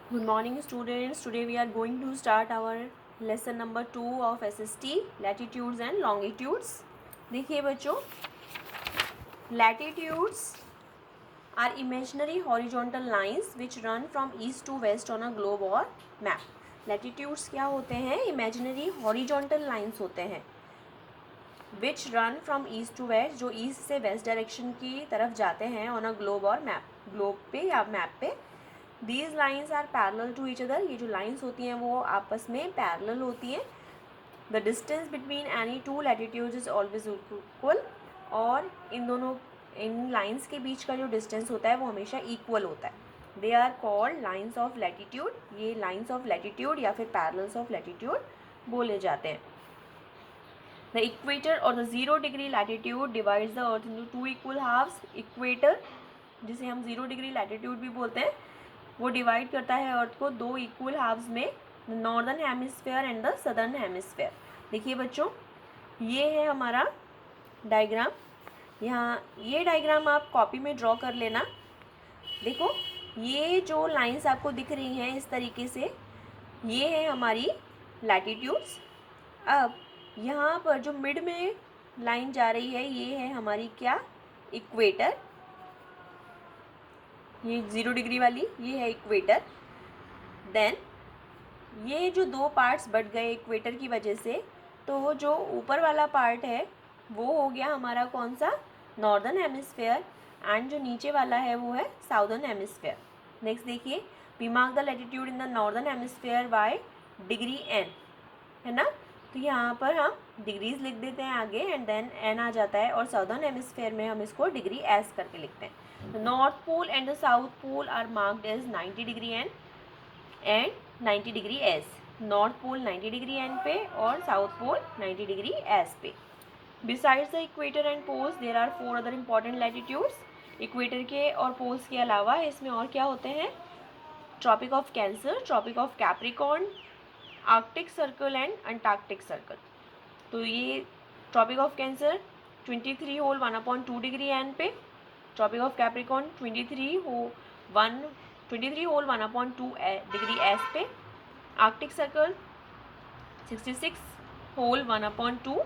Good morning students. Today we are going to start our lesson number 2 of SST latitudes and longitudes. देखिए बच्चों, latitudes are imaginary horizontal lines which run from east to west on a globe or map. Latitudes क्या होते हैं? Imaginary horizontal lines होते हैं which run from east to west, जो east से west direction की तरफ जाते हैं on a globe और map, ग्लोब पे या मैप पे. These lines are parallel to each other. ये जो लाइन्स होती हैं वो आपस में पैरेलल होती हैं. The distance between any to latitudes is always equal. और इन लाइन्स के बीच का जो डिस्टेंस होता है वो हमेशा इक्वल होता है. They are called lines of latitude. ये लाइन्स ऑफ लैटिट्यूड या फिर पैरेलल्स ऑफ लैटिट्यूड बोले जाते हैं. द इक्वेटर और the 0 degree latitude divides the earth into two equal halves. Equator, जिसे हम 0 डिग्री लैटिट्यूड भी बोलते हैं, वो डिवाइड करता है अर्थ को दो इक्वल हाफ्स में, the northern hemisphere and the southern hemisphere. देखिए बच्चों, ये है हमारा डायग्राम. यहाँ ये डायग्राम आप कॉपी में ड्रॉ कर लेना. देखो, ये जो लाइंस आपको दिख रही हैं इस तरीके से, ये है हमारी लैटिट्यूड्स. अब यहाँ पर जो मिड में लाइन जा रही है ये है हमारी क्या? इक्वेटर. ये 0 डिग्री वाली ये है इक्वेटर. देन ये जो दो पार्ट्स बढ़ गए इक्वेटर की वजह से, तो जो ऊपर वाला पार्ट है वो हो गया हमारा कौन सा? Northern hemisphere. एंड जो नीचे वाला है वो है साउदर्न हेमिस्फेयर. नेक्स्ट देखिए, we mark the latitude in the northern hemisphere by degree N, है ना. तो यहाँ पर हम डिग्रीज लिख देते हैं आगे एंड देन एन आ जाता है. और साउदर्न हेमिस्फेयर में हम इसको डिग्री एस करके लिखते हैं. The north pole and the south pole are marked as 90 degree N and 90 degree S. North pole 90 degree N पे और साउथ पोल 90 डिग्री एस पे. Besides the equator and poles there are 4 other important latitudes. Equator के और poles के अलावा इसमें और क्या होते हैं? Tropic of Cancer, Tropic of Capricorn, Arctic Circle and Antarctic Circle. तो ये Tropic of Cancer 23 whole 1/2 degree N पे, Tropic of Capricorn 23 whole 1/2 degree S पे, Arctic Circle 66 whole 1/2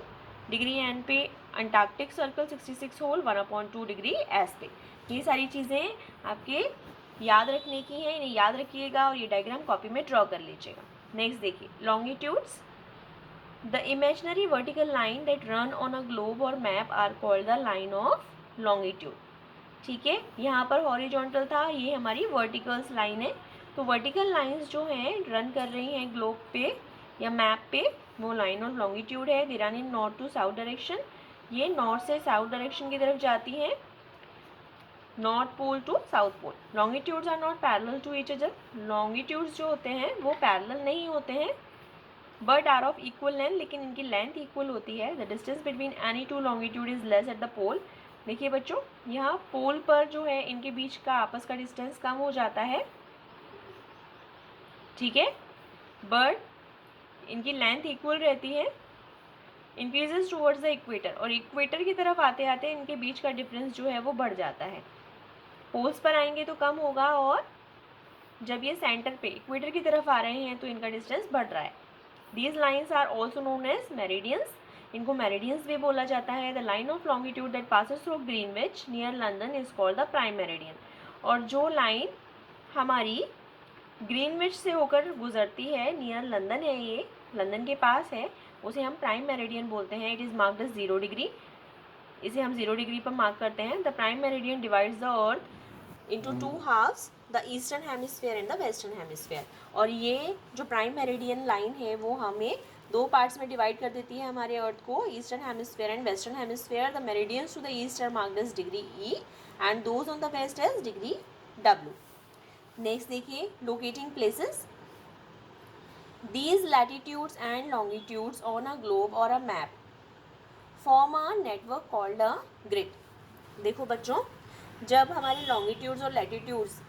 degree N पे, Antarctic Circle 66 whole 1/2 degree S पे. ये सारी चीज़ें आपके याद रखने की हैं, इन्हें याद रखिएगा और ये डायग्राम कॉपी में ड्रॉ कर लीजिएगा. नेक्स्ट देखिए, longitudes. The imaginary vertical line that run on a globe और map are called the line of longitude. ठीक है, यहाँ पर हॉरिजॉन्टल था, ये हमारी वर्टिकल्स लाइन है. तो वर्टिकल लाइंस जो हैं रन कर रही हैं ग्लोब पे या मैप पे, वो लाइन ऑफ लॉन्गिट्यूड है. They run in north to south direction. ये नॉर्थ से साउथ डायरेक्शन की तरफ जाती हैं, north pole to south pole. Longitudes are not parallel to each other. Longitudes जो होते हैं वो पैरेलल नहीं होते हैं but are of equal length, लेकिन इनकी लेंथ इक्वल होती है. The distance between any two longitude is less at the pole. देखिए बच्चों, यहाँ पोल पर जो है इनके बीच का आपस का डिस्टेंस कम हो जाता है, ठीक है, बट इनकी लेंथ इक्वल रहती है. इंक्रीजेस टुवर्ड्स द इक्वेटर, और इक्वेटर की तरफ आते आते इनके बीच का डिफरेंस जो है वो बढ़ जाता है. पोल्स पर आएंगे तो कम होगा, और जब ये सेंटर पे इक्वेटर की तरफ आ रहे हैं तो इनका डिस्टेंस बढ़ रहा है. These lines are also known as meridians. इनको मेरिडियंस भी बोला जाता है. The line of longitude that passes through Greenwich near London is called the prime meridian. और जो लाइन हमारी ग्रीनविच से होकर गुजरती है, नियर लंदन है, ये लंदन के पास है, उसे हम प्राइम मेरिडियन बोलते हैं. It is marked as 0 degree. इसे हम 0 डिग्री पर मार्क करते हैं. The prime meridian divides the earth into 2 halves, the eastern hemisphere and the western hemisphere. और ये जो प्राइम मेरिडियन लाइन है वो हमें दो पार्ट्स में डिवाइड कर देती है हमारे अर्थ को, eastern hemisphere and western hemisphere. The meridians to the east are marked as degree E and those on the west as degree W. Next देखिए, locating places. These latitudes and longitudes on a globe or a map form a network called a grid. देखो बच्चों, जब हमारे longitudes और latitudes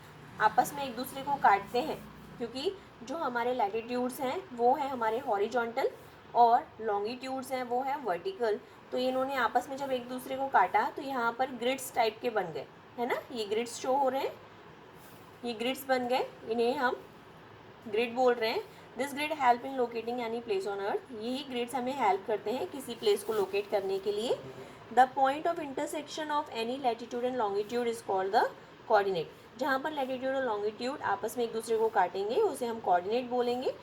आपस में एक दूसरे को काटते हैं, क्योंकि जो हमारे लैटिट्यूड्स हैं वो है हमारे हॉरिजॉन्टल और लॉन्गिट्यूड्स हैं वो है वर्टिकल, तो इन्होंने आपस में जब एक दूसरे को काटा तो यहाँ पर ग्रिड्स टाइप के बन गए, है ना. ये ग्रिड्स शो हो रहे हैं, ये ग्रिड्स बन गए. इन्हें हम ग्रिड बोल रहे हैं, this grid help in locating any place on earth, यही ग्रिड्स हमें हेल्प करते हैं किसी प्लेस को लोकेट करने के लिए। The point of intersection of any latitude and longitude is called the coordinate, जहाँ पर लैटिट्यूड और लॉन्गिट्यूड आपस में एक दूसरे को काटेंगे उसे हम कोऑर्डिनेट बोलेंगे।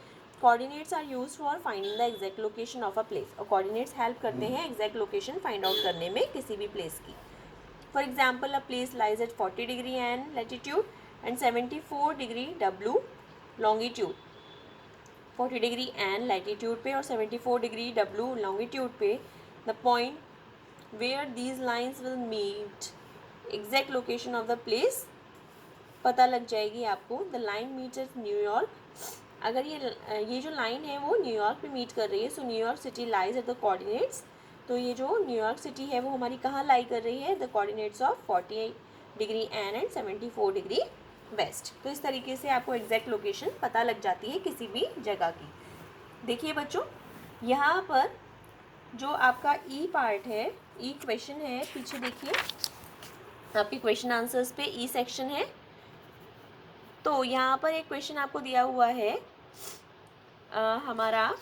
Coordinates are used for finding the exact location of a place, और कोऑर्डिनेट्स हेल्प करते हैं एग्जैक्ट लोकेशन फाइंड आउट करने में किसी भी प्लेस की। For example, a place lies at 40 degree N latitude and 74 degree W longitude, 40 degree N latitude पे और 74 डिग्री W लॉन्गिट्यूड पे, the point where these lines will meet, exact location of the place पता लग जाएगी आपको। The line meets at New York, अगर ये जो लाइन है वो न्यूयॉर्क पे मीट कर रही है, सो New York city lies at the coordinates, तो ये जो न्यूयॉर्क सिटी है वो हमारी कहाँ लाई कर रही है, the coordinates of 40 degree N and 74 degree west. तो इस तरीके से आपको एग्जैक्ट लोकेशन पता लग जाती है किसी भी जगह की। देखिए बच्चों, यहाँ पर जो आपका ई पार्ट है, ई क्वेश्चन है, पीछे देखिए आपके क्वेश्चन आंसर्स पे ई सेक्शन है। तो यहाँ पर एक क्वेश्चन आपको दिया हुआ है हमारा,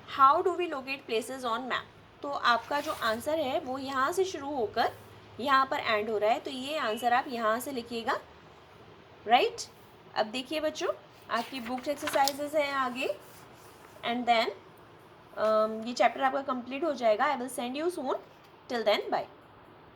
how do we locate places on map, तो आपका जो आंसर है वो यहाँ से शुरू होकर यहाँ पर एंड हो रहा है, तो ये आंसर आप यहाँ से लिखिएगा, राइट। अब देखिए बच्चों, आपकी बुक्स एक्सरसाइजेस हैं आगे, एंड देन ये चैप्टर आपका कंप्लीट हो जाएगा। I will send you soon, till then bye.